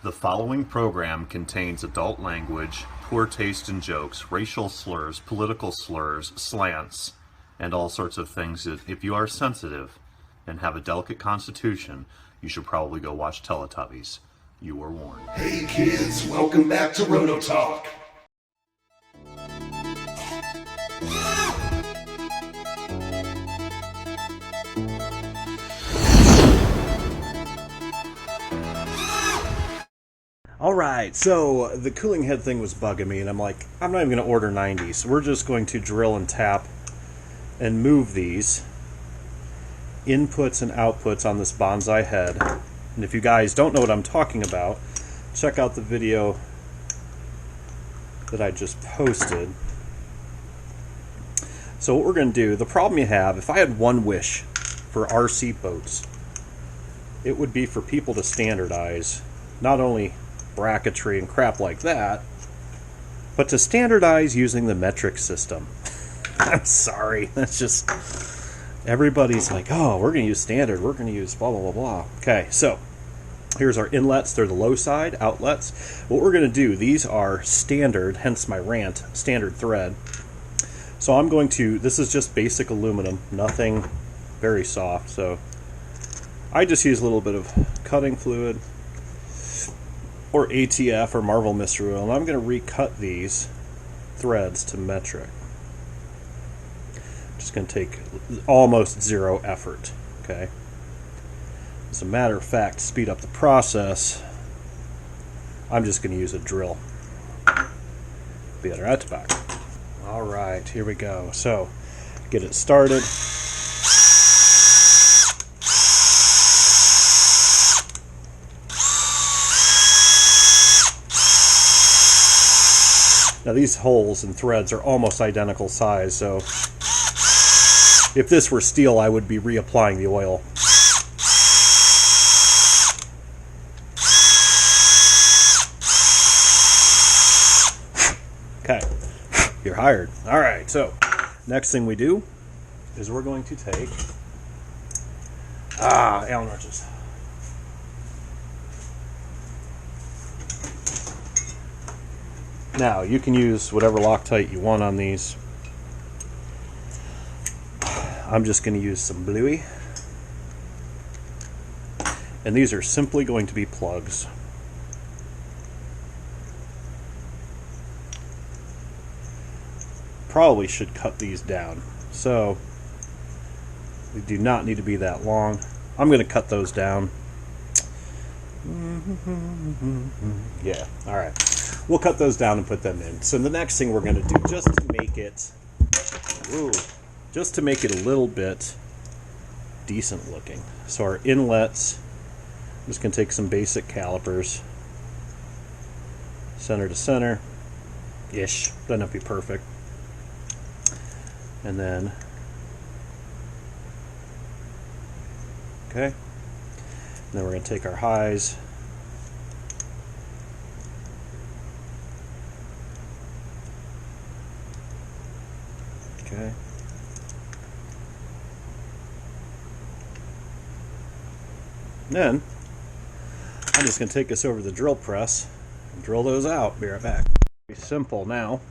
The following program contains adult language, poor taste in jokes, racial slurs, political slurs, slants, and all sorts of things that, if you are sensitive and have a delicate constitution, you should probably go watch Teletubbies. You were warned. Hey kids, welcome back to Roto Talk. Alright, so the cooling head thing was bugging me, and I'm like, I'm not even going to order 90, so we're just going to drill and tap and move these inputs and outputs on this bonsai head. And if you guys don't know what I'm talking about, check out the video that I just posted. So what we're going to do, the problem you have, if I had one wish for RC boats, it would be for people to standardize not only bracketry and crap like that, but to standardize using the metric system. I'm sorry, that's just, everybody's like, oh, we're going to use standard, we're going to use blah, blah, blah, blah. Okay, so here's our inlets, they're the low side, outlets. What we're going to do, these are standard, hence my rant, standard thread. So I'm going to, this is just basic aluminum, nothing very soft, so I just use a little bit of cutting fluid, or ATF or Marvel Mystery Oil, and I'm going to recut these threads to metric. Just going to take almost zero effort. Okay. As a matter of fact, to speed up the process, I'm just going to use a drill. Be right back. All right, here we go. So, get it started. Now these holes and threads are almost identical size, so if this were steel, I would be reapplying the oil. Okay, you're hired. All right, so next thing we do is we're going to take Allen wrenches. Now, you can use whatever Loctite you want on these. I'm just going to use some Bluey. And these are simply going to be plugs. Probably should cut these down. So, they do not need to be that long. I'm going to cut those down. Yeah, alright. We'll cut those down and put them in. So the next thing we're going to do, just to make it a little bit decent looking. So our inlets, I'm just going to take some basic calipers, center to center, ish, doesn't have to be perfect. And then, okay, and then we're going to take our highs, okay. Then, I'm just going to take this over the drill press and drill those out. Be right back. Very simple now.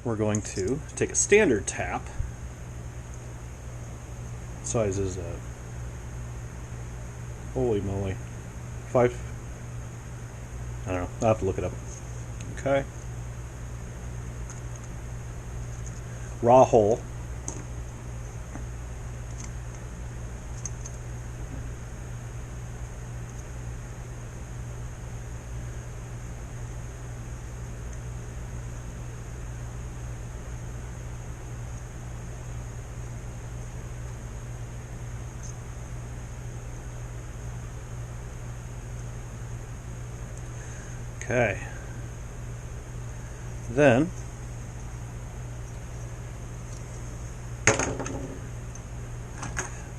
We're going to take a standard tap. What size is that? Holy moly. 5? I don't know. I'll have to look it up. Okay. Raw hole. Okay. Then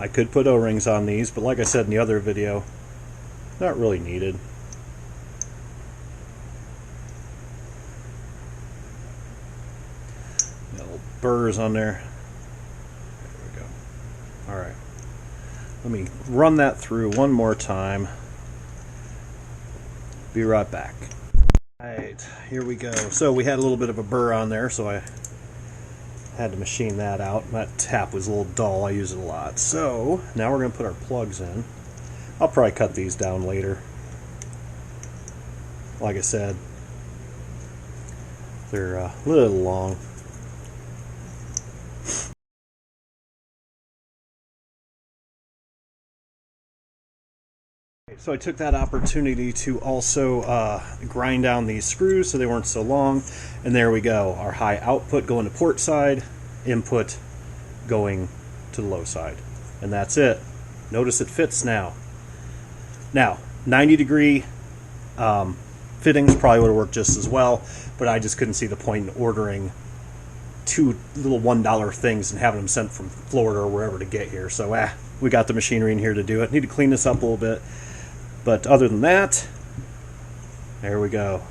I could put O-rings on these, but like I said in the other video, not really needed. Little burrs on there. There we go. Alright. Let me run that through one more time. Be right back. Alright, here we go. So we had a little bit of a burr on there, so I had to machine that out. That tap was a little dull. I use it a lot. So now we're going to put our plugs in. I'll probably cut these down later. Like I said, they're a little long. So I took that opportunity to also grind down these screws so they weren't so long. And there we go. Our high output going to port side, input going to the low side. And that's it. Notice it fits now. Now, 90-degree fittings probably would have worked just as well, but I just couldn't see the point in ordering two little $1 things and having them sent from Florida or wherever to get here. So we got the machinery in here to do it. Need to clean this up a little bit. But other than that, there we go.